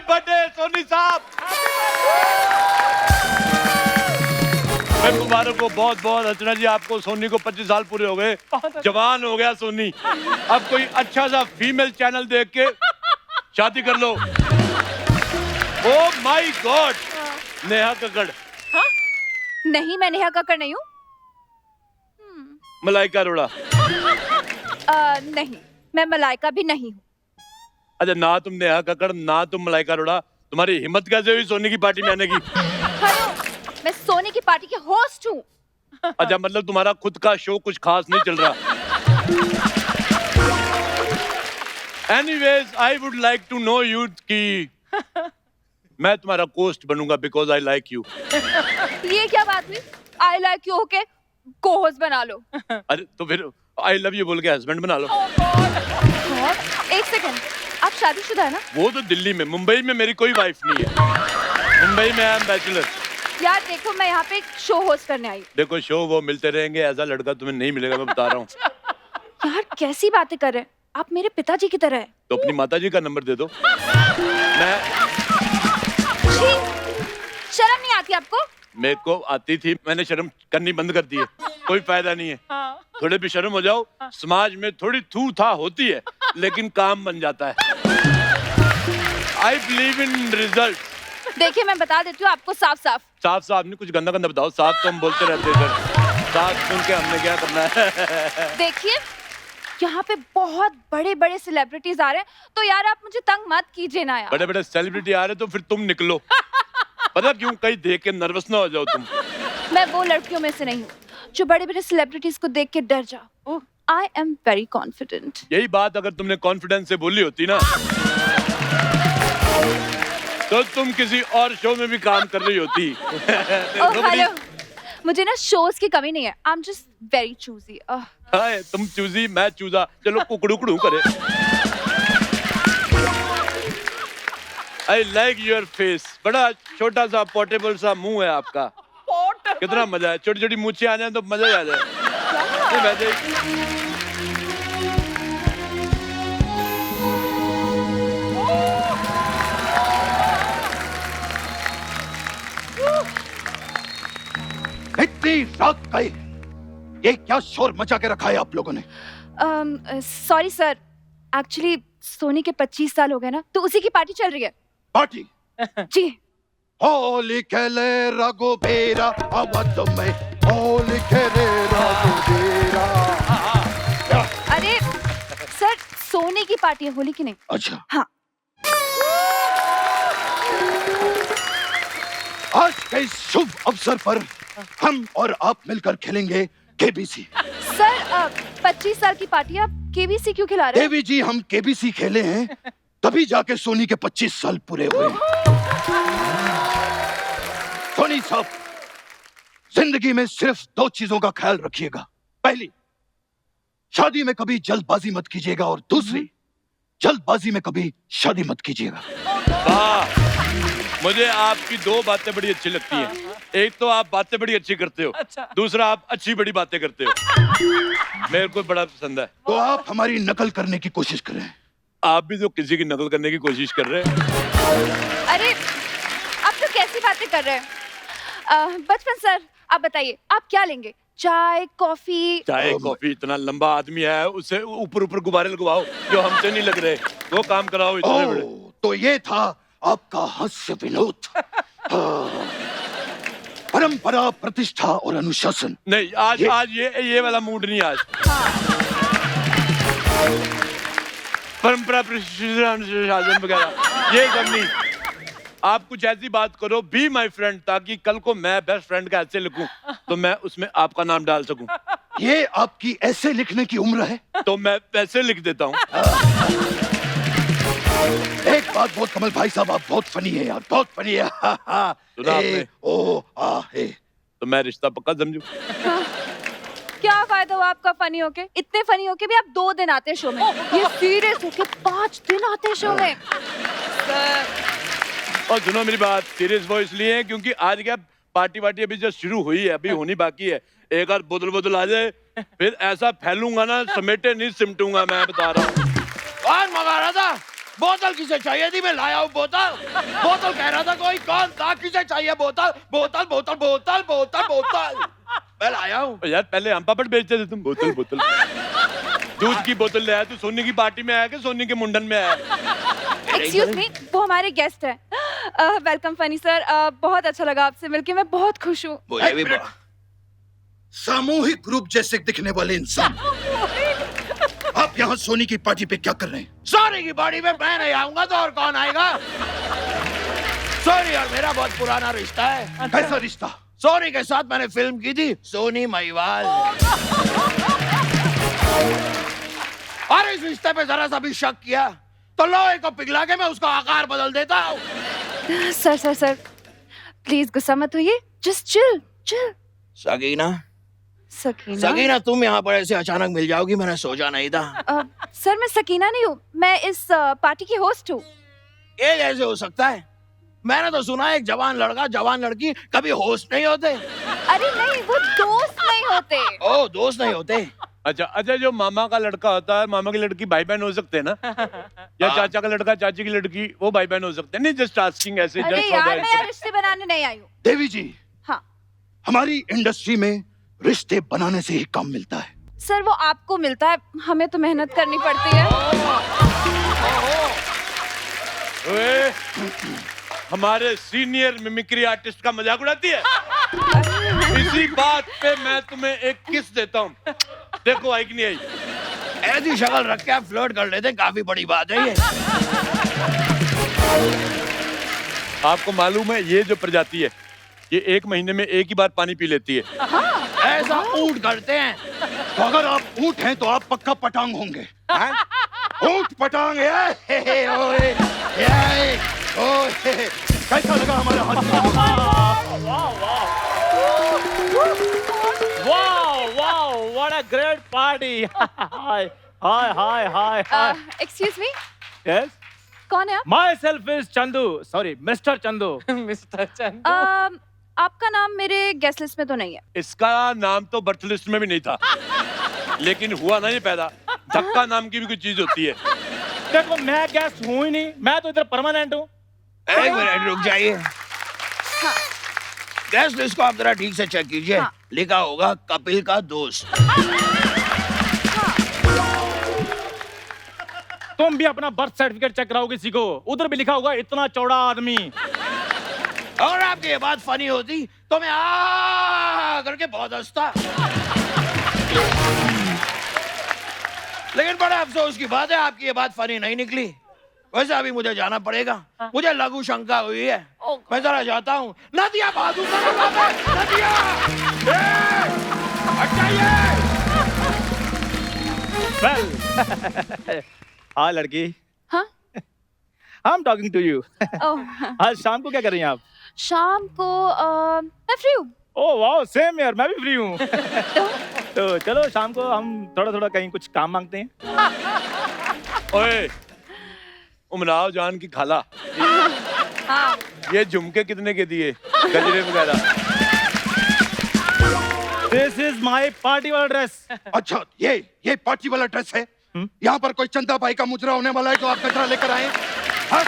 Birthday Soni साहब। मैं मुबारक हो बहुत बहुत। अर्चना जी आपको, सोनी को 25 साल पूरे हो गए, जवान हो गया सोनी। अब कोई अच्छा सा फीमेल चैनल देख के शादी कर लो। Oh my god, Neha Kakkar. हाँ? नहीं, मैं नेहा कक्कड़ नहीं हूँ। मलाइका अरोड़ा। नहीं, मैं मलाइका भी नहीं हूँ। अच्छा, ना तुम नेहा कक्कड़ ना तुम मलाइका अरोड़ा, तुम्हारी हिम्मत कैसे हुई सोनी की पार्टी में आने की? हेलो, मैं सोनी की पार्टी की होस्ट हूँ। अच्छा, मतलब तुम्हारा खुद का शो कुछ खास नहीं चल रहा। Anyways, I would like to know you कि मैं तुम्हारा कोस्ट बनूंगा because I like you। ये क्या बात हुई? I like you होके को-होस्ट बना लो। अरे तो फिर I love you बोल के हस्बैंड बना लो। एक सेकंड, आप शादीशुदा है ना? वो तो दिल्ली में, मुंबई में मेरी कोई वाइफ नहीं है। मुंबई में आई एम बैचलर। यार देखो, मैं यहाँ पे एक शो होस्ट करने आई हूँ। देखो शो वो मिलते रहेंगे, ऐसा लड़का तुम्हें नहीं मिलेगा, मैं बता रहा हूँ। यार कैसी बातें कर रहे हैं आप, मेरे पिताजी की तरह है। तो अपनी माताजी का नंबर दे दो। मैं छी, शर्म नहीं आती आपको? मेरे को आती थी, मैंने शर्म करनी बंद कर दी है। कोई फायदा नहीं है। थोड़े भी शर्म हो जाओ, समाज में थोड़ी थू था होती है, लेकिन काम बन जाता है। I believe in result. देखिए मैं बता देती हूँ आपको साफ साफ। साफ साफ नहीं, कुछ गंदा गंदा बताओ। साफ तो हम बोलते रहते हैं, साफ सुन के हमने क्या करना है। देखिए यहाँ पे बहुत बड़े बड़े सेलिब्रिटीज आ रहे हैं, तो यार आप मुझे तंग मत कीजिए ना यार। बड़े बड़े सेलिब्रिटी आ रहे तो फिर तुम निकलो। पता क्यों? कहीं देख के नर्वस ना हो जाओ तुम। मैं वो लड़कियों में से नहीं हूँ जो बड़े बड़े सेलिब्रिटीज को देख के डर जाओ। I am very confident. यही बात अगर तुमने कॉन्फिडेंस से बोली होती ना, तो तुम किसी और शो में भी काम कर रही होती। हेलो, मुझे ना शोज की कमी नहीं है। I am just very choosy. हाय, तुम चूजी मैं चूजा, चलो कुकड़ू करे। I like your face. बड़ा छोटा सा पोर्टेबल सा मुंह है आपका। कितना मजा है, छोटी छोटी मूछें आ जाए तो मजा ही आ जाए। इतनी रात गई, ये क्या शोर मचा के रखा है आप लोगों ने? सॉरी सर, एक्चुअली सोनी के 25 साल हो गए ना, तो उसी की पार्टी चल रही है। पार्टी? जी। होली खेले रघुबीरा अवध में, होली खेले रघुबीरा। अरे सर, सोनी की पार्टी है, होली की नहीं। अच्छा हाँ। आज के इस शुभ अवसर पर हम और आप मिलकर खेलेंगे केबीसी। सर 25 साल की पार्टी, आप केबीसी क्यों खिला रहे हैं? देवी जी, हम केबीसी खेले हैं तभी जाके सोनी के 25 साल पूरे हुए। सोनी साहब, जिंदगी में सिर्फ 2 चीजों का ख्याल रखिएगा। पहली, शादी में कभी जल्दबाजी मत कीजिएगा, और दूसरी, जल्दबाजी में कभी शादी मत कीजिएगा। वाह, मुझे आपकी 2 बातें बड़ी अच्छी लगती हैं। एक तो आप बातें बड़ी अच्छी करते हो, दूसरा आप अच्छी बड़ी बातें करते हो। मेरे को बड़ा पसंद है। तो आप हमारी नकल करने की कोशिश करें। आप भी तो किसी की नकल करने की कोशिश कर रहे हैं। अरे आप तो कैसी बातें कर रहे हैं? बचपन सर, आप बताइए आप क्या लेंगे? चाय, कॉफी? चाय कॉफी? इतना लंबा आदमी है, उससे ऊपर ऊपर गुब्बारे लगवाओ जो हमसे नहीं लग रहे, वो काम कराओ इतने बड़े। तो ये था आपका हास्य विनोद। परंपरा, प्रतिष्ठा और अनुशासन। नहीं, आज ये वाला मूड नहीं आज। परंपरा, प्रतिष्ठा, अनुशासन वगैरह ये सब नहीं। आप कुछ ऐसी बात करो, बी माई फ्रेंड, ताकि कल को मैं बेस्ट फ्रेंड का ऐसे लिखूं तो मैं उसमें आपका नाम डाल सकूं। ये आपकी ऐसे लिखने की उम्र है? तो मैं वैसे लिख देता हूँ। एक बात बहुत, कमल भाई साहब आप बहुत फनी है यार, बहुत फनी है। सुना आपने? ओ आ हे। तो मैं रिश्ता पक्का समझूं। क्या फायदा हुआ आपका फनी होके? इतने फनी होके भी आप 2 दिन आते शो में, ये सीरियस होके 5 दिन आते शो में। और सुनो मेरी बात, सीरियस वो इसलिए है क्योंकि आज क्या पार्टी वार्टी अभी जो शुरू हुई है, अभी होनी बाकी है। एक बार बोतल आ जाए फिर ऐसा फैलूंगा ना, समेटे नहीं सिमटूंगा, मैं बता रहा हूँ। और मंगा रहा था बोतल किसे चाहिए थी? मैं लाया हूँ बोतल। बोतल कह रहा था कोई, कौन था? किसे चाहिए बोतल? बोतल बोतल बोतल बोतल बोतल मैं लाया हूँ। यार पहले हम पापड़ बेचते थे, तुम बोतल बोतल। दूध की बोतल ले आया तू? सोनी की पार्टी में आया कि सोनी के मुंडन में आया? एक्सक्यूज मी, वो हमारे गेस्ट है। वेलकम फनी सर, बहुत अच्छा लगा आपसे मिलके, मैं बहुत खुश हूँ। मुझे भी सामूहिक रूप जैसे दिखने वाले इंसान, आप यहाँ सोनी की पार्टी पे क्या कर रहे हैं? सोनी की पार्टी में मैं नहीं आऊंगा तो और कौन आएगा? सोनी और मेरा बहुत पुराना रिश्ता है। कैसा रिश्ता? सोनी के साथ मैंने फिल्म की थी, सोनी महिवाल। और इस रिश्ते पे जरा सा भी शक किया तो लोहे को पिघला के मैं उसका आकार बदल देता हूँ। सर सर सर, प्लीज गुस्सा मत होइए, just chill chill. Sagina, Sakina? Sagina तुम यहाँ पर ऐसे अचानक मिल जाओगी, मैंने सोचा नहीं था। सर मैं सकीना नहीं हूँ, मैं इस पार्टी की होस्ट हूँ। ये कैसे हो सकता है? मैंने तो सुना है एक जवान लड़का जवान लड़की कभी होस्ट नहीं होते। अरे नहीं, वो दोस्त नहीं होते। ओ, दोस्त नहीं होते? अच्छा अच्छा, जो मामा का लड़का होता है, मामा की लड़की भाई बहन हो सकते हैं ना? या चाचा का लड़का चाची की लड़की वो भाई बहन हो सकते हैं? नहीं, जस्ट आस्किंग ऐसे। अरे यार, मैं यार रिश्ते बनाने नहीं आई हूँ। देवी जी, हाँ हमारी इंडस्ट्री में रिश्ते बनाने से ही काम मिलता है। सर, वो आपको मिलता है, हमें तो मेहनत करनी पड़ती है। ओए, हमारे सीनियर मिमिक्री आर्टिस्ट का मजाक उड़ाती है। इसी बात पे मैं तुम्हें एक किस देता हूँ, देखो आई कि नहीं आई। ऐसी शक्ल रख के आप फ्लर्ट कर लेते, काफी बड़ी बात है ये। आपको मालूम है ये जो प्रजाति है, ये 1 महीने में एक ही बार पानी पी लेती है। हाँ। ऐसा ऊंट करते हैं। तो अगर आप ऊंट हैं तो आप पक्का पटांग होंगे। ऊंट पटांग है। कैसा लगा हमारा Wow, what a great party. Hi. Excuse me, Yes, कौन है आप? myself is Chandu. Sorry, Mr. Chandu. आपका नाम मेरे गेस्ट लिस्ट में तो नहीं है। इसका नाम तो बर्थ लिस्ट में भी नहीं था, लेकिन हुआ ना ये पैदा। धक्का नाम की भी कोई चीज होती है। देखो, मैं गेस्ट हूँ ही नहीं, मैं तो इधर परमानेंट हूँ। एक मिनट रुक जाइए। हाँ। गेस्ट लिस्ट को आप जरा ठीक से चेक कीजिए। हाँ। लिखा होगा कपिल का दोस्त। तुम भी अपना बर्थ सर्टिफिकेट चेक कराओ किसी को, उधर भी लिखा होगा इतना चौड़ा आदमी। और आपकी ये बात फनी होती तो मैं आ करके बहुत हंसता। लेकिन बड़े अफसोस की बात है, आपकी ये बात फनी नहीं निकली। वैसे अभी मुझे जाना पड़ेगा, मुझे लघु शंका हुई है। मैं जरा जाता हूँ। नदिया बहादुर, नदिया Well, हाँ लड़की, हाँ? I'm talking to you. ओह, आज शाम को क्या कर रही हैं आप? शाम को मैं फ्री हूँ। ओह वाओ, सेम यार, मैं भी फ्री हूँ। तो चलो शाम को हम थोड़ा थोड़ा कहीं कुछ काम मांगते हैं। ओए, उमराव जान की खाला, हाँ। ये झुमके कितने के दिए, गजरे वगैरह? This is my party वाला ड्रेस। अच्छा, ये पार्टी वाला ड्रेस है। यहाँ पर कोई चंदा भाई का मुजरा होने वाला है तो आप गजरा लेकर आए। हाँ?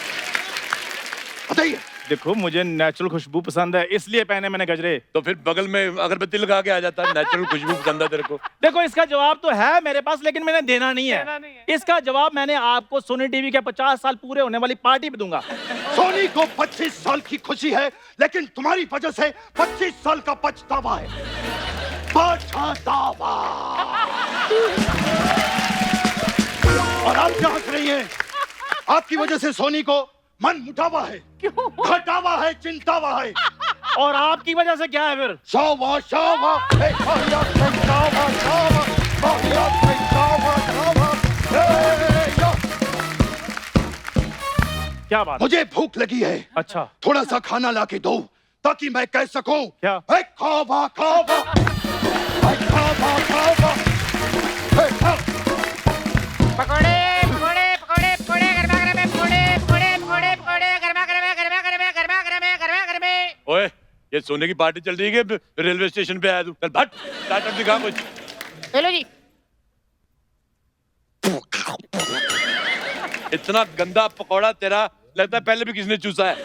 बताइए। देखो, मुझे नेचुरल खुशबू पसंद है, इसलिए पहने मैंने गजरे। तो फिर बगल में अगरबत्ती लगा के आ जाता। नेचुरल खुशबू पसंद है तेरे को? देखो, इसका जवाब तो है मेरे पास, लेकिन मैंने देना नहीं है। इसका जवाब मैंने आपको सोनी टीवी के 50 साल पूरे होने वाली पार्टी पे दूंगा। सोनी को 25 साल की खुशी है, लेकिन तुम्हारी वजह से 25 साल का पछतावा है। पछतावा। और आप क्या हंस रही हैं? आपकी वजह से सोनी को मन मुटावा है, घटावा है, चिंतावा है। और आपकी वजह से क्या है फिर? शावा शावा, हे शावा शावा शावा, शावा शावा, हे या। क्या बात? मुझे भूख लगी है। अच्छा, थोड़ा सा खाना ला के दो ताकि मैं कह सकूं। क्या? हे खावा खावा, हे खावा खावा, हे खा। पकोड़े पकोड़े पकोड़े पकोड़े गरमा गरमे पकोड़े पकोड़े पकोड़े पकोड़े गरमा गरमे गरमा गरमे गरमा गरमे गरमा गरमे। ओए, ये सोने की पार्टी चल रही है कि रेलवे स्टेशन पे आया तू? चल भट, स्टार्टअप दिखा कुछ। हेलो जी। इतना गंदा पकौड़ा तेरा, लगता है पहले भी किसने चूसा है।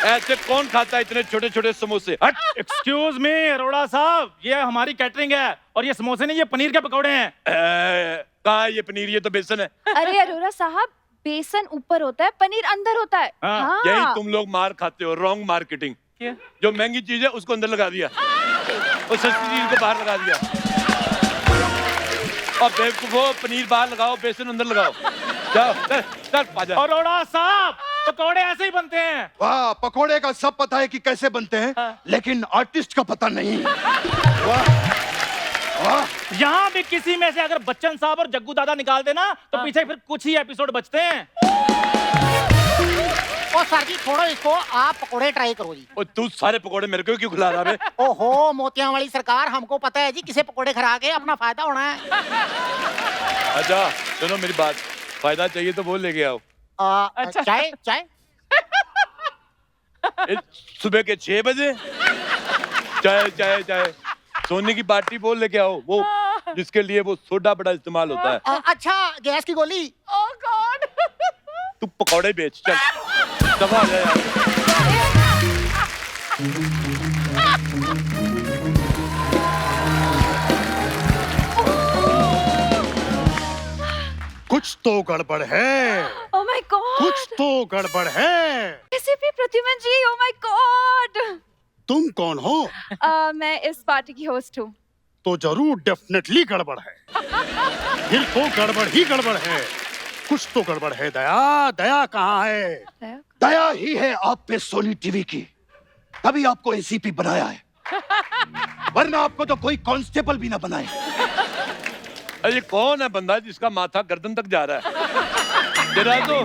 ऐसे कौन खाता है इतने छोटे छोटे समोसे? हट। एक्सक्यूज मी अरोड़ा साहब, ये हमारी कैटरिंग है और ये समोसे नहीं, ये पनीर के पकौड़े हैं। कहाँ है ये पनीर? ये तो बेसन है। अरे अरोड़ा साहब, बेसन ऊपर होता है, पनीर अंदर होता है। हाँ। हाँ। यही तुम लोग मार खाते हो, रॉन्ग मार्केटिंग। जो महंगी चीज है उसको अंदर लगा दिया और सस्ती चीज को बाहर लगा दिया। और बेवकूफो, पनीर बाहर लगाओ, बेसन अंदर लगाओ। जाओ चल चल पाजा। अरोड़ा साहब, पकौड़े ऐसे ही बनते हैं। वाह, पकोड़े का सब पता है कि कैसे बनते हैं, लेकिन आर्टिस्ट का पता नहीं। वाह वाह। यहाँ भी किसी में से अगर बच्चन साहब और जग्गू दादा निकाल देना तो पीछे फिर कुछ ही एपिसोड बचते हैं। ओ सर जी छोड़ो इसको, आप पकोड़े ट्राई करो जी। और तू सारे पकोड़े मेरे को क्यों खिला रहा है? ओहो मोतियां वाली सरकार, हमको पता है जी किसे पकोड़े खरा के अपना फायदा होना है। अच्छा सुनो मेरी बात, फायदा चाहिए तो वो लेके आओ। अच्छा चाय चाय सुबह के 6 बजे चाय चाय चाय। सोने की बाटी बोल लेके आओ, वो जिसके लिए वो सोडा बड़ा इस्तेमाल होता है। अच्छा गैस की गोली। ओह गॉड। तू पकौड़े बेच, चल दफा हो जा यार। कुछ तो गड़बड़ है, ओह माय गॉड। कुछ तो गड़बड़ है। ACP Pradyuman ji, oh my God. तुम कौन हो? मैं इस पार्टी की होस्ट हूँ। तो जरूर डेफिनेटली गड़बड़ है। फिर तो गड़बड़ ही गड़बड़ है। कुछ तो गड़बड़ है। दया, दया कहाँ है? दया ही है आप पे सोनी टीवी की, तभी आपको एसीपी बनाया है, वरना आपको तो कोई कांस्टेबल भी ना बनाए। अरे कौन है बंदा जिसका माथा गर्दन तक जा रहा है? तेरा तो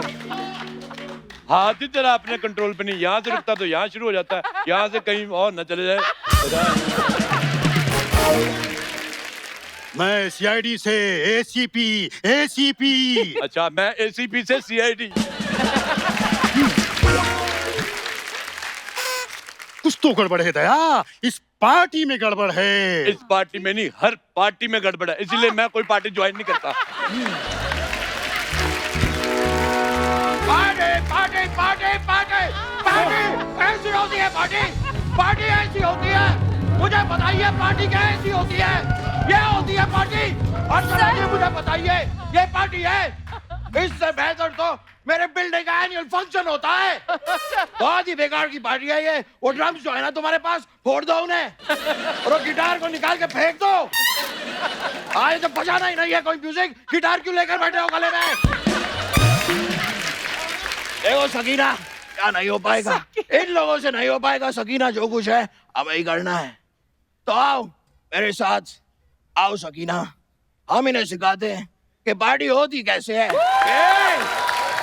हाथ ही तेरा अपने कंट्रोल पे नहीं, यहाँ से रुकता तो यहाँ शुरू हो जाता है, यहाँ से कहीं और न चले जाए। मैं सीआईडी से एसीपी, एसीपी। अच्छा मैं एसीपी से सीआईडी। कुछ तो गड़बड़ है दया, इस पार्टी में गड़बड़ है। इस पार्टी में नहीं, हर पार्टी में गड़बड़ है, इसीलिए मैं कोई पार्टी ज्वाइन नहीं करता। Party party party party party ऐसी होती है, पार्टी पार्टी ऐसी होती है। मुझे बताइए पार्टी क्या ऐसी होती है? ये होती है पार्टी। और चलिए मुझे बताइए ये पार्टी है। इससे बेहतर तो मेरे बिल्डिंग का एनुअल फंक्शन होता है। बहुत ही बेकार की पार्टी है ये। वो ड्रम्स जो है ना तुम्हारे पास, फोड़ दो उन्हें और वो गिटार को निकाल के फेंक दो। आज तो बजाना ही नहीं है कोई म्यूजिक, गिटार क्यों लेकर बैठे हो गले में? देखो सकीना, क्या नहीं हो पाएगा, इन लोगों से नहीं हो पाएगा सकीना। जो कुछ है हमें ही करना है, तो आओ मेरे साथ, आओ सकीना, हम इन्हें सिखाते हैं कि पार्टी होती कैसे है।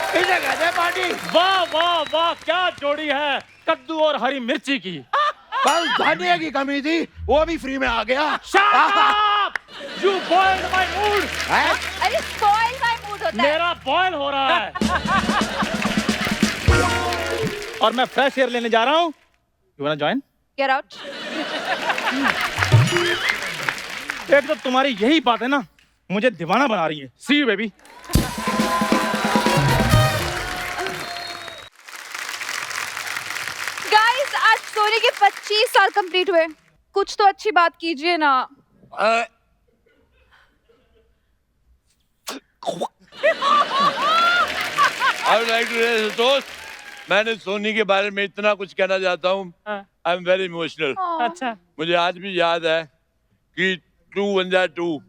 इसे कहते हैं पार्टी। वाह वाह वाह, क्या जोड़ी है कद्दू और हरी मिर्ची की। बस धनिया की कमी थी, वो भी फ्री में आ गया। Shut up! You boiled my mood. अरे स्पॉइल माय मूड होता है। मेरा बॉयल हो रहा है और मैं फ्रेश एयर लेने जा रहा हूँ। You wanna join? Get out. एक तो तुम्हारी यही बात है ना, मुझे दीवाना बना रही है। See you baby. गाइस, आज सोनी के 25 साल कंप्लीट हुए, कुछ तो अच्छी बात कीजिए ना। दोस्त, मैंने सोनी के बारे में इतना कुछ कहना चाहता हूँ। I am very emotional. अच्छा। मुझे आज भी याद है कि 2 1 जा 2,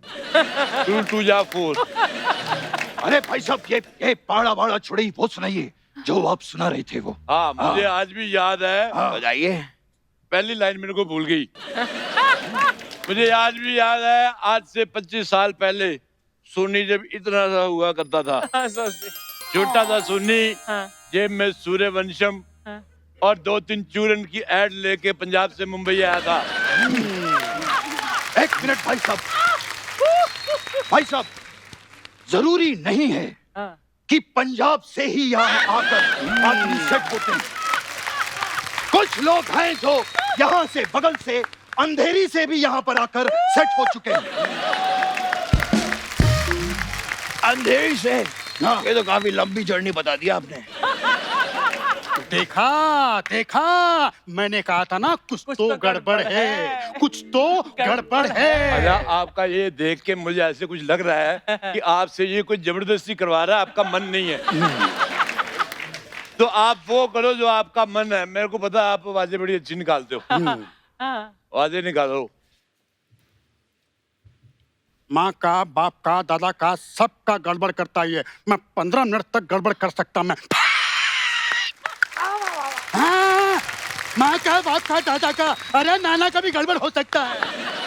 2 2 जा 4। अरे भाई साहब, ये पाड़ा वाड़ा छुड़ई वो सुनाइए जो आप सुना रहे थे वो। हाँ मुझे आज भी याद है। बताइए। पहली लाइन मेरे को भूल गई। मुझे आज भी याद है, आज से 25 साल पहले सोनी जब इतना सा हुआ करता था, छोटा था सोनी, जेब में सूर्यवंशम और 2-3 चूरन की एड लेके पंजाब से मुंबई आया था। एक मिनट भाई साहब, भाई साहब, जरूरी नहीं है कि पंजाब से ही यहाँ आकर आदमी सेट होते हैं। कुछ लोग हैं जो यहाँ से, बगल से, अंधेरी से भी यहाँ पर आकर सेट हो चुके हैं। अंधेरी से ये तो काफी लंबी जर्नी बता दी आपने। देखा देखा, मैंने कहा था ना कुछ तो गड़बड़ है, कुछ तो गड़बड़ है। अच्छा, आपका ये देख के मुझे ऐसे कुछ लग रहा है कि आपसे ये कुछ जबरदस्ती करवा रहा है, आपका मन नहीं है। तो आप वो करो जो आपका मन है। मेरे को पता है आप आवाजें बड़ी अच्छी निकालते हो, आवाजें निकालो। माँ का, बाप का, दादा का, सबका गड़बड़ करता ही है। मैं 15 मिनट तक गड़बड़ कर सकता मैं। हाँ, माँ का, बाप का, दादा का, अरे नाना का भी गड़बड़ हो सकता है।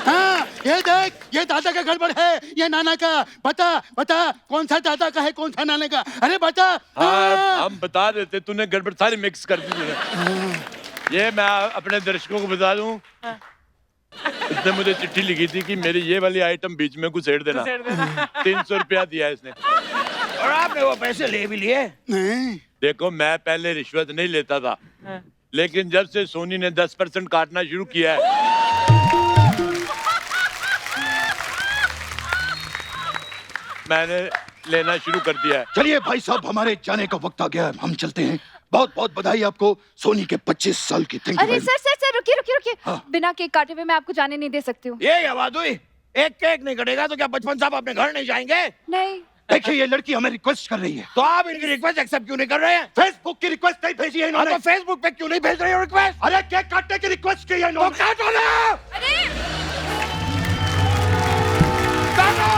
हाँ, ये देख, ये दादा का गड़बड़ है, ये नाना का। बता बता, कौन सा दादा का है, कौन सा नाना का? अरे बता। हाँ, हम बता देते, तूने गड़बड़ सारी मिक्स कर दी तूने। ये मैं अपने दर्शकों को बता दूं, इसने मुझे चिट्ठी लिखी थी कि मेरी ये वाली आइटम बीच में घुसेड़ देना। 300 रुपया दिया इसने। और आपने वो पैसे ले भी लिए? नहीं। देखो, मैं पहले रिश्वत नहीं लेता था, लेकिन जब से सोनी ने 10% काटना शुरू किया है, मैंने लेना शुरू कर दिया है। चलिए भाई साहब, हमारे जाने का वक्त आ गया है, हम चलते हैं। बहुत बहुत बधाई आपको सोनी के 25 साल की। Thank you. अरे सर सर सर, रुकिए रुकिए रुकिए। हाँ। बिना केक काटे हुए मैं आपको जाने नहीं दे सकती हूँ। ये क्या बात हुई? एक केक नहीं कटेगा तो क्या बचपन साहब अपने घर नहीं जाएंगे? नहीं। देखिए, ये लड़की हमें रिक्वेस्ट कर रही है। तो आप इनकी रिक्वेस्ट एक्सेप्ट क्यों नहीं कर रहे हैं? फेसबुक की रिक्वेस्ट नहीं भेजी है हाँ, इन्होंने। तो फेसबुक पे क्यों नहीं भेज रहे हो रिक्वेस्ट? अरे केक काटने की रिक्वेस्ट की है तो इन्होंने। काटो ना, अरे काटो,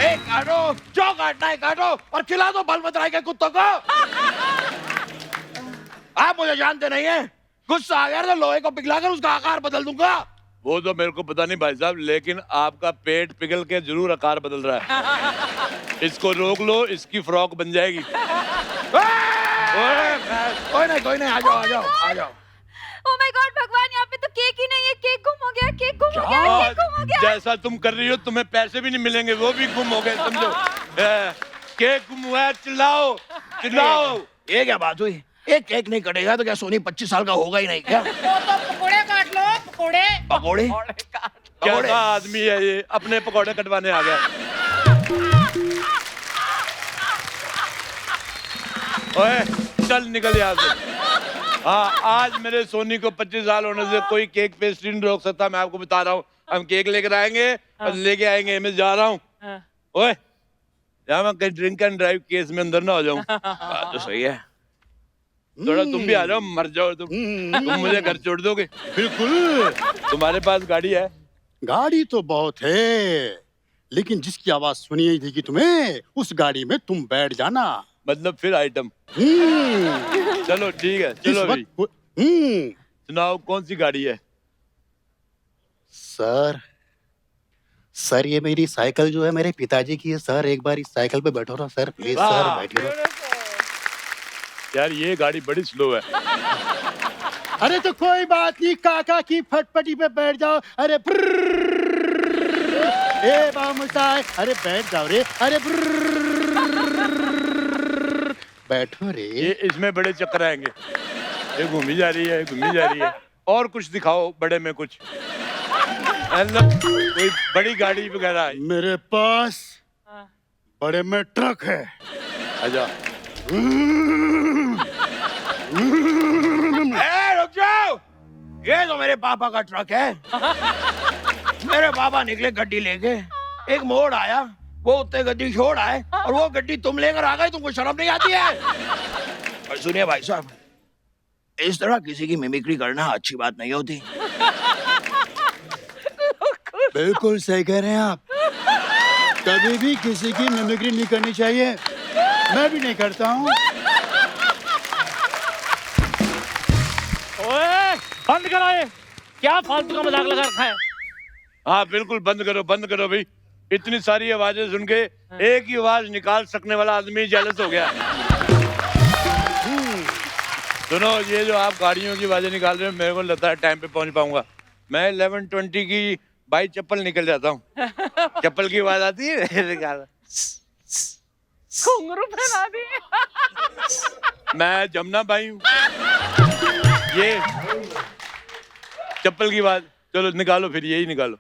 एक काटो, जो काटना है काटो और खिला दो बलवतराय के कुत्तों को। आप मुझे जानते नहीं हैं, गुस्सा आ गया तो लोहे को पिघलाकर उसका आकार बदल दूंगा। वो तो मेरे को पता नहीं भाई साहब, लेकिन आपका पेट पिघल के जरूर आकार बदल रहा है। इसको रोक लो, इसकी फ्रॉक बन जाएगी। कोई नहीं, आ जाओ आ जाओ आ जाओ। ओह माय गॉड भगवान, यहाँ पे तो केक ही नहीं है। केक गुम हो गया, केक गुम हो गया, केक गुम हो गया। जैसा तुम कर रही हो, तुम्हें पैसे भी नहीं मिलेंगे, वो भी गुम हो गए, समझो। केक गुम हुआ है, चिल्लाओ चिल्लाओ। ये क्या बात हुई? एक केक नहीं कटेगा तो क्या सोनी 25 साल का होगा ही नहीं क्या? वो तो पकोड़े काट लो, पकोड़े। पकोड़े? कैसा आदमी है ये, अपने पकौड़े कटवाने आ गया। ओए चल निकल यहाँ से। हाँ, आज मेरे सोनी को 25 साल होने से कोई केक पेस्ट्री नहीं रोक सकता, मैं आपको बता रहा हूँ। हम केक लेकर आएंगे और लेके आएंगे। मैं जा रहा हूँ। ओए, यहाँ मैं कहीं ड्रिंक एंड ड्राइव केस में अंदर ना हो जाऊँ। बात तो सही है। थोड़ा तुम भी आ जाओ, मर जाओ तुम मुझे घर छोड़ दोगे? बिल्कुल। तुम्हारे पास गाड़ी है? गाड़ी तो बहुत है, लेकिन जिसकी आवाज सुनी ही थी कि तुम्हें, उस गाड़ी में तुम बैठ जाना। मतलब फिर आइटम। चलो ठीक है, इस चलो अभी वक्त सुनाओ, कौन सी गाड़ी है? सर ये मेरी साइकिल जो है मेरे पिताजी की है सर। एक बार इस साइकिल पे बैठो ना सर, प्लीज सर, वाह। बैठिए। यार ये गाड़ी बड़ी स्लो है। अरे तो कोई बात नहीं, काका की फटफटी पे बैठ जाओ। अरे ए बामुसाई, अरे बैठ जाओ रे। अरे बैठो रे। ये इसमें बड़े चक्कर आएंगे। ये घूमी जा रही है, घूमी जा रही है। और कुछ दिखाओ बड़े में कुछ, मतलब कोई बड़ी गाड़ी वगैरह है। मेरे पास बड़े में ट्रक है। अच्छा, रुक जाओ, ये तो मेरे पापा का ट्रक है। मेरे पापा निकले गड्डी लेके, एक मोड़ आया, वो उत्ते गड्डी छोड़ आए और वो गड्डी तुम लेकर आ गए। तुमको शर्म नहीं आती है? और सुनिए भाई साहब, इस तरह किसी की मिमिक्री करना अच्छी बात नहीं होती। बिल्कुल सही कह रहे हैं आप। कभी भी किसी की मिमिक्री नहीं करनी चाहिए, मैं भी नहीं करता हूँ। ओए, बंद करो ये, क्या फालतू का मजाक लगा रखा है? हाँ बिल्कुल बंद करो भाई। इतनी सारी आवाजें सुन के एक ही आवाज निकाल सकने वाला आदमी जेलस हो गया। सुनो, ये जो आप गाड़ियों की आवाजें निकाल रहे हो, मेरे को लगता है टाइम पे पहुंच पाऊंगा। मैं 11:20 की बाई चप्पल निकल जाता हूँ। चप्पल की आवाज आती है, निकाल। घुंघरू पहना दिए। मैं जमुना भाई हूँ। ये चप्पल की आवाज, चलो निकालो फिर, यही निकालो।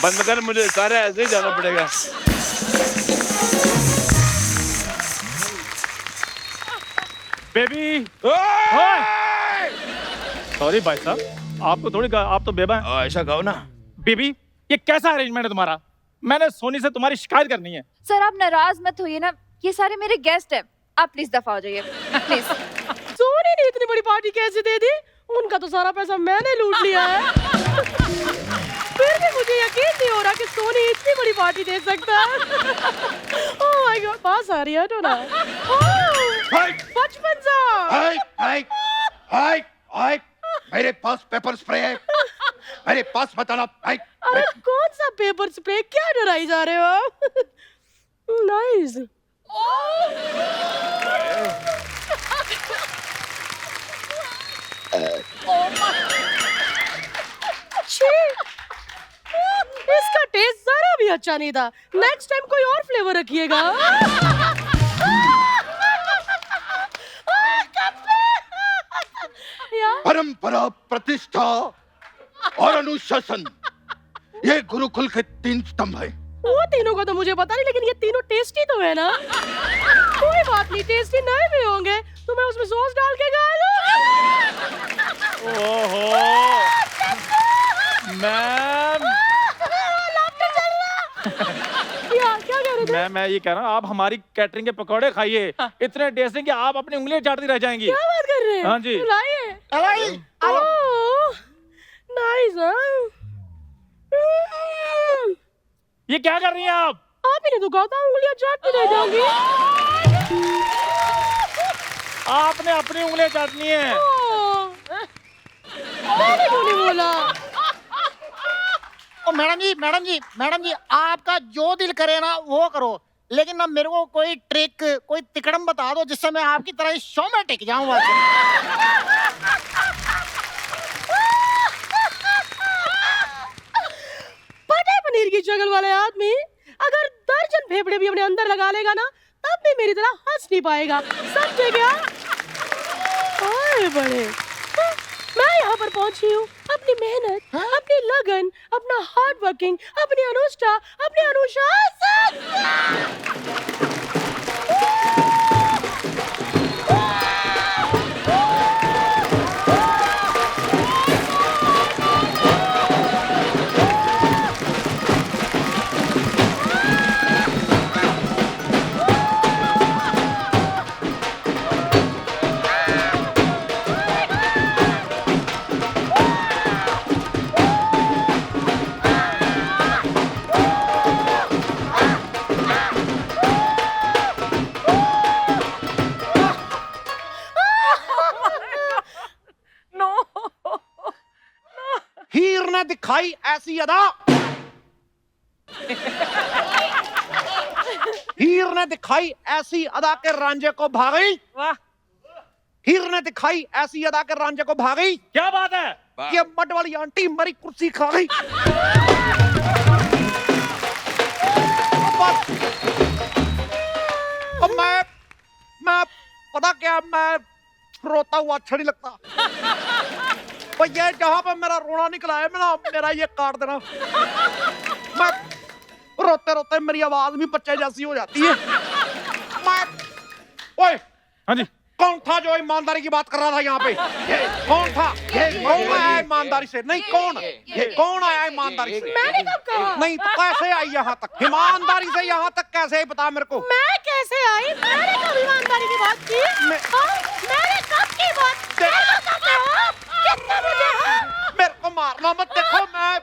बंद कर, मुझे सारे ऐसे ही जाना पड़ेगा। बेबी, सॉरी भाई साहब, आपको थोड़ी आप तो बेबा हैं। ऐसा कहो ना। बेबी, ये कैसा अरेंजमेंट है तुम्हारा? मैंने सोनी से तुम्हारी शिकायत करनी है। सर आप नाराज मत होइए ना, ये सारे मेरे गेस्ट हैं, आप प्लीज दफा हो जाइए प्लीज। सोनी ने इतनी बड़ी पार्टी कैसे दे दी? उनका तो सारा पैसा मैंने लूट लिया है। फिर भी मुझे यकीन नहीं हो रहा कि सोनी इतनी बड़ी पार्टी दे सकता है। ओह माय गॉड, पास आ रही है तो ना। बचपन सा। हाय हाय हाय हाय, मेरे पास पेपर स्प्रे है, मेरे पास बताना। हाय अरे कौन सा पेपर स्प्रे? क्या डराई जा रहे हो आप? नाइस। इसका टेस्ट जरा भी अच्छा नहीं था। नेक्स्ट टाइम कोई और फ्लेवर रखिएगा। परंपरा, प्रतिष्ठा और अनुशासन, ये गुरुकुल के 3 स्तंभ है। वो तीनों का तो मुझे पता नहीं, लेकिन ये तीनों टेस्टी तो है ना। कोई बात नहीं, टेस्टी नहीं भी होंगे तो मैं उसमें सॉस डाल के खा लूं। ओहो मैम, क्या कह रहे थे? मैं ये कह रहा हूँ, आप हमारी कैटरिंग के पकौड़े खाइए, इतने टेस्टी कि आप अपनी उंगलियां चाटती रह जाएंगी। क्या बात कर रहे हैं? हाँ जी। लाइए। नाइस। ये क्या कर रही हैं आप? आप ही ने तो कहा था उंगलियां चाटती रह जाऊंगी। आपने अपनी उंगलियां चाटनी है। मैंने क्यों नहीं बोला? ओ मैडम जी, आपका जो दिल करे ना वो करो, लेकिन ना मेरे को कोई ट्रिक, कोई तिकड़म बता दो जिससे मैं आपकी तरह इस शो में टिक जाऊं। पता है पनीर की शक्ल वाले आदमी अगर दर्जन फेफड़े भी अपने अंदर लगा लेगा ना, तब भी मेरी तरह हंस नहीं पाएगा। समझे क्या? बड़े मैं यहाँ पर पहुंची हूँ अपनी मेहनत, अपनी लगन, अपना हार्ड वर्किंग, अपनी अनुष्ठा, अपनी अनुशासन। हीर ने दिखाई ऐसी अदा, हीर ने दिखाई ऐसी अदा के रांझे को भागी। वाह। हीर ने दिखाई ऐसी अदा के रांझे को भागी। क्या बात है? ये मड वाली आंटी मरी कुर्सी खा गई। अब मैं पता क्या, मैं रोता हुआ अच्छा नहीं लगता। पर ये जहां पर मेरा रोना निकला है मेरा ये काट देना। मैं रोते रोते मेरी आवाज भी बच्चे जैसी हो जाती है। ओए, हाँ जी। कौन था जो ईमानदारी की बात कर रहा था यहाँ पे? कौन था? कौन आया ईमानदारी से? नहीं, कौन आया ईमानदारी से? मैंने कब कहा? नहीं तो कैसे आई यहाँ तक? ईमानदारी से यहाँ तक कैसे आई बता मेरे को। मैं कैसे आई? मैंने कब ईमानदारी की बात की? मैंने कब की बात? कितने बजे? मेरे को मारना मत। देखो मैं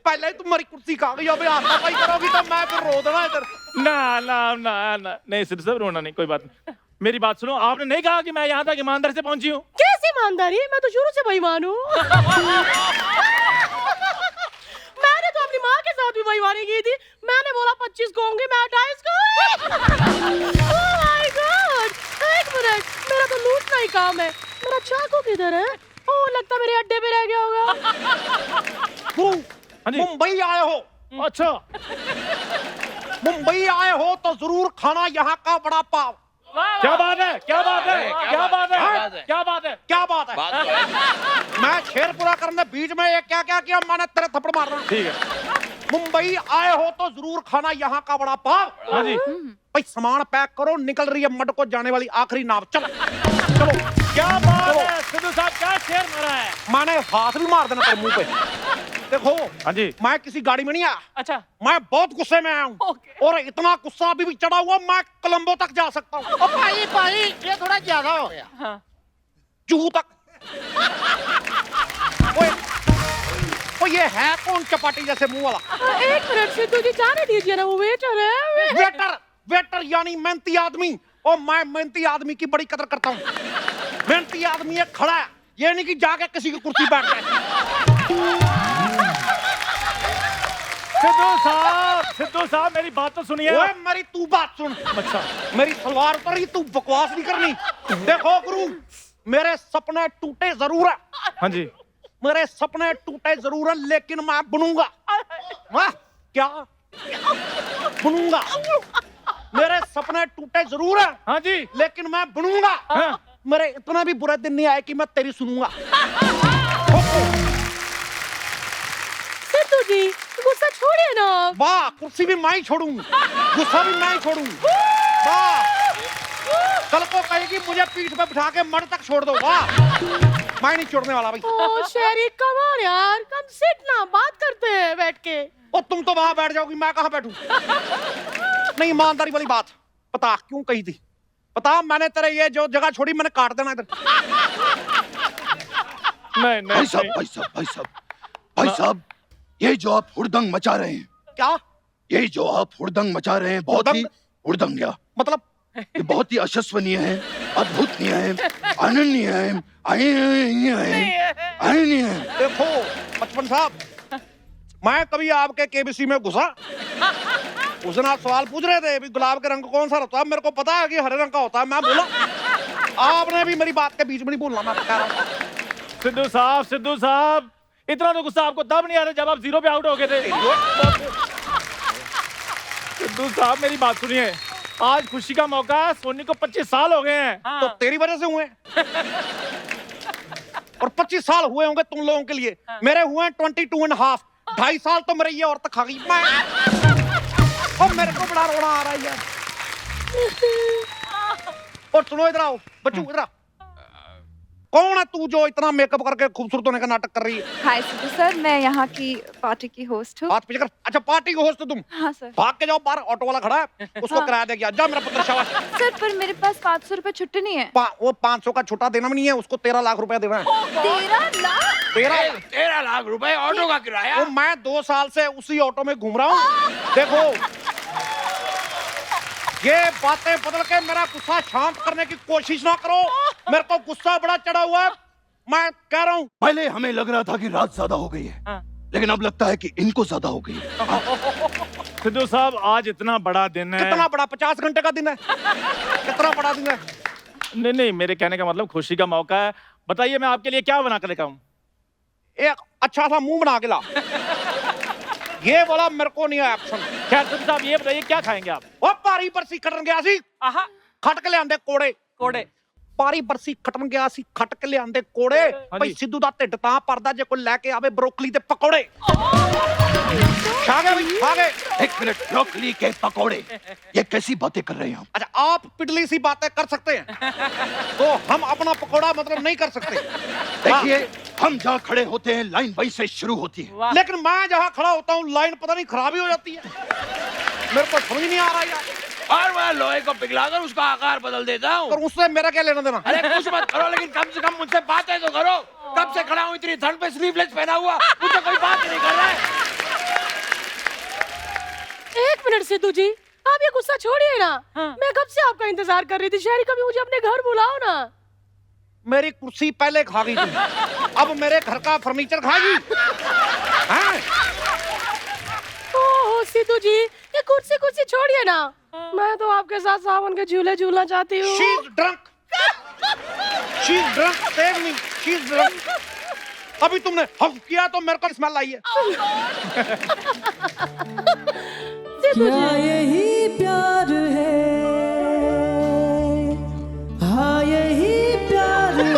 पहले ही तुम्हारी कुर्सी खा गई, अबे हाथापाई करोगी तो मैं फिर रो देना इधर। ना नहीं, सिर्फ रोना नहीं, कोई बात नहीं। मेरी बात सुनो, आपने नहीं कहा कि मैं यहाँ तक ईमानदारी से पहुंची हूँ? कैसी ईमानदारी? मैं तो शुरू से बेईमान हूँ। मैंने तो अपनी माँ के साथ भी बेईमानी की थी। मैंने बोला 25 को होंगे, मैं 28 को। ओह माय गॉड, एक मिनट, मेरा तो लूटना ही काम है। मेरा चाकू किधर है? ओह, लगता मेरे अड्डे पे रह गया होगा। मुंबई आए हो? अच्छा, मुंबई आए हो तो जरूर खाना यहाँ का वड़ा पाव। क्या बात है? क्या बात है? क्या बात है? क्या बात है? क्या बात है? मैं शेर पूरा करने बीच में ये क्या किया, मैंने तेरे थप्पड़ मारना। ठीक है। मुंबई आए हो तो जरूर खाना यहाँ का बड़ा पाव। हाँ जी। भाई सामान पैक करो, निकल रही है मड को जाने वाली आखिरी नाव। चलो चलो। क्या बात है सिद्धू साहब, क्या शेर मारा है। मैंने हाथ भी मार देना तेरे मुंह पे। देखो हाँ जी। मैं किसी गाड़ी में नहीं आया, अच्छा मैं बहुत गुस्से में आया हूँ। और इतना गुस्सा अभी भी चढ़ा हुआ, मैं कोलंबो तक जा सकता हूँ। भाई भाई ये थोड़ा ज्यादा हो गया। हाँ। जूहू तक। वो ये है कौन चपाटी जैसे मुंह वाला? एक मिनट सिद्धू जी, जाने दीजिए ना, वो वेटर है। वेटर, वेटर यानी मेहनती आदमी। और मैं मेहनती आदमी की बड़ी कदर करता हूँ। मेहनती आदमी ये खड़ा है, ये नहीं कि जाके किसी की कुर्सी बैठ जाए। सिद्धू साहब मेरी बात तो सुनिए। ओए मेरी तू बात सुन। अच्छा। मेरी सलवार उतर रही, तू बकवास नहीं करनी। देखो गुरु, मेरे सपने टूटे जरूर है। हाँ जी। मेरे सपने टूटे जरूर है, लेकिन मैं बनूंगा। वाह क्या बनूंगा। मेरे सपने टूटे जरूर है। हाँ जी। लेकिन मैं बनूंगा। हाँ। मेरे इतना भी बुरा दिन नहीं आया कि मैं तेरी सुनूंगा। सिद्धू जी गुस्सा छोड़िए ना। वाह, कुर्सी भी मैं ही छोड़ूं, गुस्सा भी मैं ही छोड़ूं। वाह, कल को कहेगी मुझे पीठ पे बिठा के मर तक छोड़ दो। वाह, मैं नहीं छोड़ने वाला भाई। ओ शेरी कम ऑन यार, कम सिट ना, बात करते हैं बैठ के। और तुम तो वहां बैठ जाओगी, मैं कहां बैठूं? नहीं, ईमानदारी वाली बात पता क्यों कही थी? पता, मैंने तेरे ये जो जगह छोड़ी, मैंने काट देना इधर। नहीं भाई साहब, भाई साहब, भाई साहब, भाई साहब, ये जो आप हुड़दंग मचा रहे हैं, क्या? ये जो आप हुड़दंग मचा रहे हैं, बहुत ही हुड़दंग क्या मतलब? ये बहुत ही अशस्वनीय है, अद्भुतनीय है, अनन्य है, अनन्य है। देखो बचपन साहब, मैं कभी आपके केबीसी में घुसा? उस दिन आप सवाल पूछ रहे थे भी गुलाब के रंग कौन सा होता है, मेरे को पता है कि हरे रंग का होता है। मैं बोला, आपने भी मेरी बात के बीच में नहीं बोलना। मैं कह रहा हूं सिद्धू साहब इतना तो गुस्सा आपको तब नहीं आ रहा जब आप 0 पे आउट हो गए थे। सिद्धू साहब मेरी बात सुनिए, आज खुशी का मौका है, सोनी को 25 साल हो गए हैं। तो तेरी वजह से हुए। और 25 साल हुए होंगे तुम लोगों के लिए, मेरे हुए 22.5। 2.5 साल तो मेरे ये औरत खा गई। मैं और मेरे को बड़ा रोना आ रहा है यार। और सुनो, इधर आओ बच्चू, इधर आओ। कौन है तू जो इतना मेकअप करके खूबसूरत होने का नाटक कर रही है? हाय सिद्धू सर, मैं यहाँ की पार्टी की होस्ट हूँ। हाथ पीछे कर। अच्छा, पार्टी को होस्ट हो तुम? हाँ सर। भाग के जाओ बाहर, ऑटो वाला खड़ा है, उसको हाँ। किराया दे गया। जा मेरा पुत्र, शाबाश। सर पर मेरे पास 500 रुपए छुट्टी नहीं है। वो 500 का छुट्टा देना भी नहीं है, उसको 13 लाख रुपया देना है। 13 लाख? 13 लाख रुपए ऑटो का किराया? वो मैं 2 साल से उसी ऑटो में घूम रहा हूँ। देखो, ये बातें बदल के मेरा गुस्सा शांत करने की कोशिश ना करो। मेरे को गुस्सा बड़ा चढ़ा हुआ है, मैं कह रहा हूँ। पहले हमें लग रहा था कि रात ज्यादा हो गई है, लेकिन अब लगता है कि इनको ज्यादा हो गई है। सिद्धू साहब आज इतना बड़ा दिन है। कितना बड़ा? 50 घंटे का दिन है। कितना बड़ा दिन है? नहीं, मेरे कहने का मतलब खुशी का मौका है। बताइए मैं आपके लिए क्या बना कर लेकर आऊं? एक अच्छा सा मुंह बना के ला। ये वाला मेरे को नहीं है एक्शन। खैर सिद्धू साहब ये बताइए क्या खाएंगे आप? वो पारी बरसी कटन गया सी, खट के लियांदे कोड़े। कोड़े पारी बरसी खटन गया सी, खट के लियांदे कोड़े। भाई सिद्धू दा ढिड तां परदा जे कोई लेके आवे ब्रोकली दे पकौड़े। खा गए भाई, खा गए। एक मिनट, ब्रोकली के पकौड़े, ये कैसी बातें कर रहे हैं हम? अच्छा, आप पिटली सी बातें कर सकते हैं, तो हम अपना पकौड़ा मतलब नहीं कर सकते। देखिए, हम जहाँ खड़े होते हैं लाइन वहीं से शुरू होती है, लेकिन मैं जहाँ खड़ा होता हूँ लाइन पता नहीं खराब ही हो जाती है। मेरे को समझ नहीं आ रहा यार। और मैं लोहे को पिघलाकर उसका आकार बदल देता हूँ। और उससे मेरा क्या लेना देना? अरे कुछ मत करो, लेकिन कम से कम मुझसे बातें तो करो। कब से खड़ा हूँ इतनी ठंड पे स्लीवलेस पहना हुआ, मुझसे कोई बात नहीं कर रहा है। एक मिनट सिद्धू जी, आप ये गुस्सा छोड़िए ना। मैं कब से आपका इंतजार कर रही थी। शहरी, कभी मुझे अपने घर बुलाओ ना। मेरी कुर्सी पहले खा गई थी, अब मेरे घर का फर्नीचर खाएगी। हैं? ओह सिद्धू जी, ये कुर्सी छोड़िए ना। मैं तो आपके साथ सावन के झूले झूलना चाहती हूँ। She's drunk. She's drunk. Save me. She's drunk. अभी तुमने हफ किया तो मेरे को स्मेल आई है। सिद्धू जी, यही प्यार है, हाँ यही प्यार है।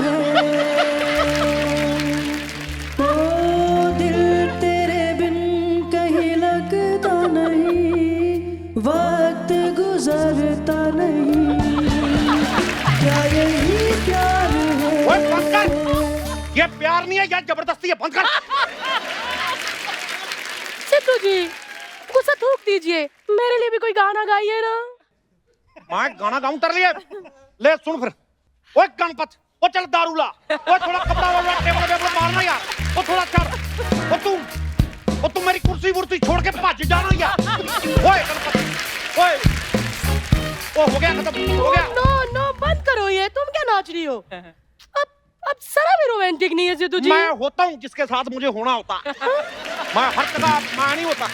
ओ दिल तेरे बिन कहीं लग गुजरता नहीं, क्या यही प्यार ओए बंद कर, है? ये प्यार नहीं है, ये जबरदस्ती है, बंद कर। सिद्धू जी गुस्सा थूक दीजिए, मेरे लिए भी कोई गाना गाइए ना। मैं गाना गाऊं तेरे लिए? ले सुन फिर। ओए गणपत, ओ चल दारू ला, ओ थोड़ा कपड़ा वाला टेबल पे मारना यार, ओ थोड़ा चल, ओ तू मेरी कुर्सी वुर्सी छोड़ के भज जाना यार। ओए गणपत, ओए ओ हो गया खत्म, हो गया। नो नो बंद करो ये, तुम क्या नाच रही हो? अब जरा भी रोमांटिक नहीं है सिद्धू जी। मैं होता हूँ जिसके साथ मुझे होना होता, मैं हर जगह मैं नहीं होता।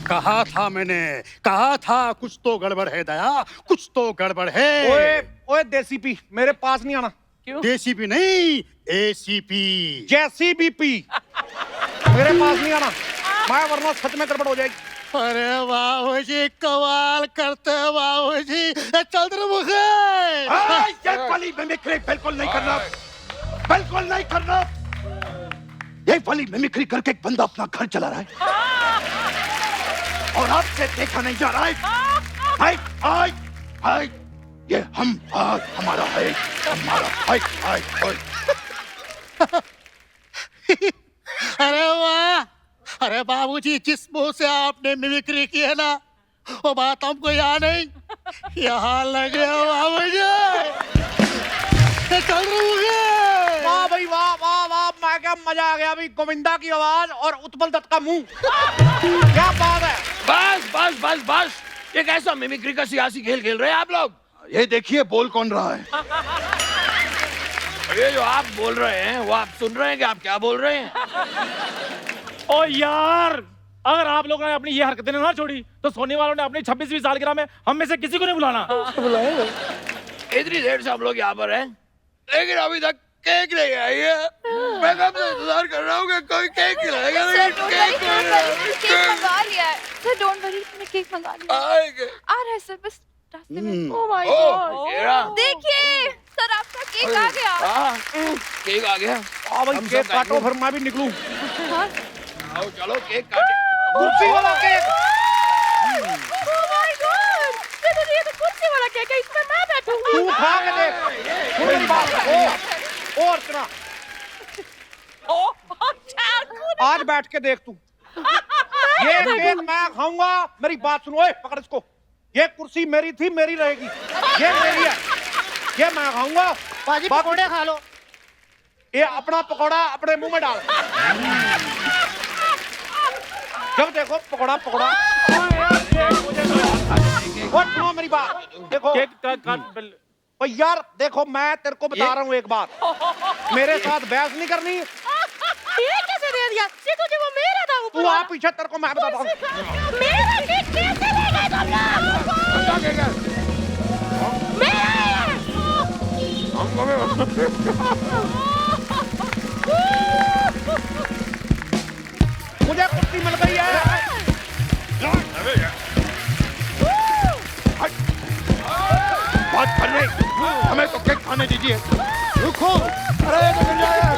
कहा था मैंने, कहा था कुछ तो गड़बड़ है दया, कुछ तो गड़बड़ है। ओए ओए देसी पी मेरे पास नहीं आना। DCP नहीं, ACP। जैसी बीपी मेरे पास नहीं आना, मैं वरना सच में गड़बड़ हो जाएगी। अरे बाबू जी कमाल करते हैं बाबू जी, चंद्रमुखी। ये वाली मिमिक्री बिल्कुल नहीं करना, बिल्कुल नहीं करना। ये वाली मिमिक्री करके एक बंदा अपना घर चला रहा है और आपसे देखा नहीं जा रहा है। हाय हाय हाय, ये हम आज हमारा है, हमारा हाय हाय हाय। अरे वाह, अरे बाबूजी जिस मुंह से आपने मिमिक्री की है ना, वो बात हमको याद नहीं, यहाँ लग रहे हो बाबूजी। वाह भाई वाह वाह वाह, मैं क्या मजा आ गया अभी। गोविंदा की आवाज और उत्पल दत्त का मुंह, क्या बात है। बस बस बस बस, ये कैसा मिमिक्री का सियासी खेल खेल रहे हैं आप लोग? ये देखिए बोल कौन रहा है। ये जो आप बोल रहे हैं वो आप सुन रहे हैं कि आप क्या बोल रहे हैं? ओ यार, अगर आप लोगों ने अपनी ये हरकतें ना छोड़ी तो सोनी वालों ने अपनी 26वीं सालगिरह में हम में से किसी को नहीं बुलाना। इतनी देर से हम लोग यहाँ पर हैं, लेकिन अभी तक केक नहीं आई है। मैं कब से इंतजार कर रहा हूँ कि कोई केक खिलाएगा, लेकिन केक नहीं आया। केक मंगा लिया है सर, डोंट वरी, मैंने केक मंगा लिया है। आएंगे। आ रहा है सर, बस रास्ते में। ओह माय ओ, गॉड, ये रहा। देखिए सर, आपका केक आ गया। हाँ, केक आ गया। हाँ भाई, हम केक सब काटो काटेंगे। फिर मैं भी निकलूं। हाँ? आओ चलो केक काटे। कुर्सी वाला cake. Oh my god, Sidhu ji ये तो कुर्सी वाला केक है, इसमें मैं बैठूंगी। तू खा के देख। सुन मेरी बात, ओ अर्चना, आज बैठ के देख तू। ये केक मैं खाऊंगा, मेरी बात सुनो। पकड़ इसको, ये कुर्सी मेरी थी, मेरी रहेगी, ये मेरी है, ये मैं खाऊंगा। बाजी पकोड़े खा लो। ये अपना पकौड़ा अपने मुंह में डाल। जब देखो पकौड़ा पकौड़ा। और सुनो मेरी बात, देखो केक का ओ यार देखो, मैं तेरे को बता रहा हूँ एक बात, मेरे साथ बहस नहीं करनी। ये कैसे दे दिया सिद्धू जी? वो मेरा था, तू आ पीछे, तेरे को मैं बताता हूँ। मेरा केक कैसे ले गए तुम लोग? मेरा है। मुझे कुर्सी मिल गई है। बात कर रहे, हमें तो केक खाने दीजिए। रुको, अरे ये तो गिर जाएगा।